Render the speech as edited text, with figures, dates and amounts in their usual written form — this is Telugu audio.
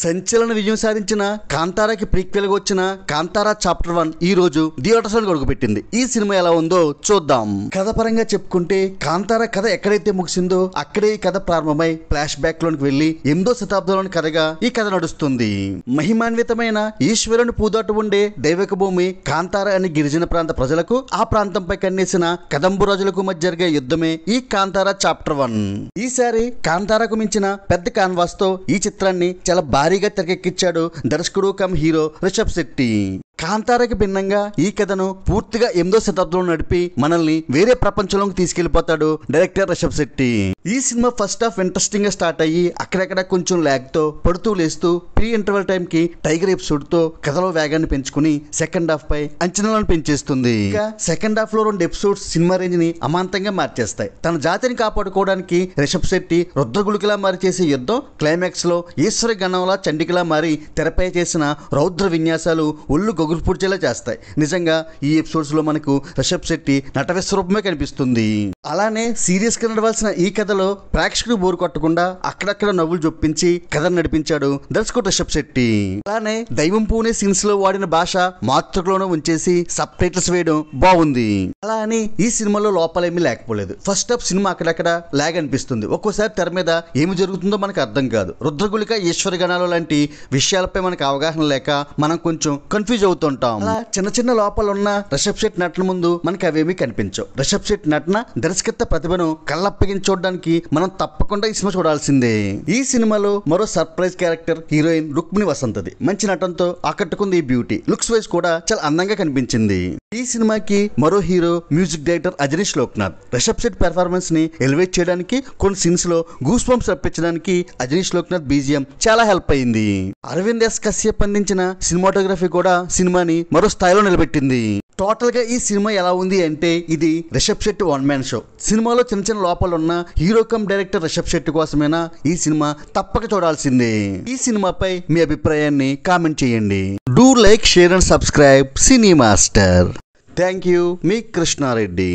సంచలన విజయం సాధించిన కాంతారాకి ప్రీక్వెల్ గా వచ్చిన కాంతారా చాప్టర్ 1 ఈ రోజు థియేటర్స్ లో కొడుకుపెట్టింది. ఈ సినిమా ఎలా ఉందో చూద్దాం. కథ పరంగా చెప్పుకుంటే కాంతారా కథ ఎక్కడైతే ముగిసిందో అక్కడే ఈ కథ ప్రారంభమై ఫ్లాష్ బ్యాక్ లోనికి వెళ్లి 8వ శతాబ్దంలోని కథగా ఈ కథ నడుస్తుంది. మహిమాన్వితమైన ఈశ్వరుని పూదాటు ఉండే దైవక భూమి కాంతారా అనే గిరిజన ప్రాంత ప్రజలకు ఆ ప్రాంతంపై కన్నేసిన కదంబు రాజులకు మధ్య జరిగే యుద్ధమే ఈ కాంతారా చాప్టర్ 1. ఈసారి కాంతారాకు మించిన పెద్ద కాన్వాస్ తో ఈ చిత్రాన్ని చాలా భారీగా తెరకెక్కించాడు దర్శకుడు కమ్ హీరో రిషబ్ శెట్టి. కాంతారాకి భిన్నంగా ఈ కథను పూర్తిగా 8వ శతాబ్దంలో నడిపి మనల్ని వేరే ప్రపంచంలోకి తీసుకెళ్లిపోతాడు డైరెక్టర్ రిషబ్ శెట్టి. ఈ సినిమా ఫస్ట్ హాఫ్ ఇంట్రెస్టింగ్ గా స్టార్ట్ అయ్యి అక్కడక్కడ కొంచెం ల్యాగ్ తో పడుతూ లేస్తూ ప్రీ ఇంటర్వెల్ టైం కి టైగర్ ఎపిసోడ్ తో కథలో వేగాన్ని పెంచుకుని సెకండ్ హాఫ్ పై అంచనాలను పెంచేస్తుంది. ఇక సెకండ్ హాఫ్ లో 2 ఎపిసోడ్స్ సినిమా రేంజ్ ని అమాంతంగా మార్చేస్తాయి. తన జాతిని కాపాడుకోవడానికి రిషబ్ శెట్టి రుద్రగుళికలా మారి చేసే యుద్ధం క్లైమాక్స్ లో ఈశ్వరి గణంలా చండికలా మారి తెరపై చేసిన రౌద్ర విన్యాసాలు ఒళ్ళు పూడ్చేలా చేస్తాయి. నిజంగా ఈ ఎపిసోడ్స్ లో మనకు రిషబ్ శెట్టి నట విశ్వరూపమే కనిపిస్తుంది. అలానే సీరియస్ గా నడవాల్సిన ఈ కథలో ప్రేక్షకుడు బోరు కొట్టకుండా అక్కడక్కడ నవ్వులు జొప్పించి కథను నడిపించాడు దర్శకుడు రిషబ్ శెట్టి. అలానే దైవం పూనే సీన్స్ లో వాడిన భాష మాతృకలోనే ఉంచేసి సబ్ టైటిల్స్ వేయడం బాగుంది. అలా అని ఈ సినిమాలో లోపాలేమీ లేకపోలేదు. ఫస్ట్ హాఫ్ సినిమా అక్కడక్కడ లాగ్ అనిపిస్తుంది. ఒక్కోసారి తెర మీద ఏమి జరుగుతుందో మనకు అర్థం కాదు. రుద్రగుళిక ఈశ్వర గణాలు లాంటి విషయాలపై మనకు అవగాహన లేక మనం కొంచెం కన్ఫ్యూజ్ అవుతుంటాం. చిన్న చిన్న లోపాలు ఉన్న రిషబ్ శెట్టి నటన ముందు మనకి అవేమీ కనిపించవు. రిషబ్ శెట్టి నటన దర్శకత్వ ప్రతిభను కళ్ళప్పగించి చూడడానికి మనం తప్పకుండా ఈ సినిమా చూడాల్సిందే. ఈ సినిమాలో మరో సర్ప్రైజ్ క్యారెక్టర్ హీరోయిన్ రుక్మిణి వసంతది. మంచి నటనతో ఆకట్టుకుంది. ఈ బ్యూటీ లుక్స్ వైజ్ కూడా చాలా అందంగా కనిపించింది. ఈ సినిమాకి మరో hero music director Ajaneesh Loknath. Rishab Shetty performance ని ఎలివేట్ చేయడానికి కొన్ని సీన్స్ లో గూస్ బంప్స్ రప్పించడానికి అజనీష్ లోక్నాథ్ బీజిఎం చాలా హెల్ప్ అయింది. అరవింద్ ఎస్ కశ్యప్ అందించిన సినిమాటోగ్రఫీ కూడా సినిమాని మరో స్థాయిలో నిలబెట్టింది. టోటల్ గా ఈ సినిమా ఎలా ఉంది అంటే ఇది రిషబ్ శెట్టి 1 మ్యాన్ షో. సినిమాలో చిన్న చిన్న లోపాలు ఉన్న hero come director Rishab Shetty కోసమైనా ఈ సినిమా తప్పక చూడాల్సిందే. ఈ సినిమాపై మీ అభిప్రాయాన్ని కామెంట్ చేయండి. Do like, share and subscribe cine master. Thank you. Me Krishna Reddy.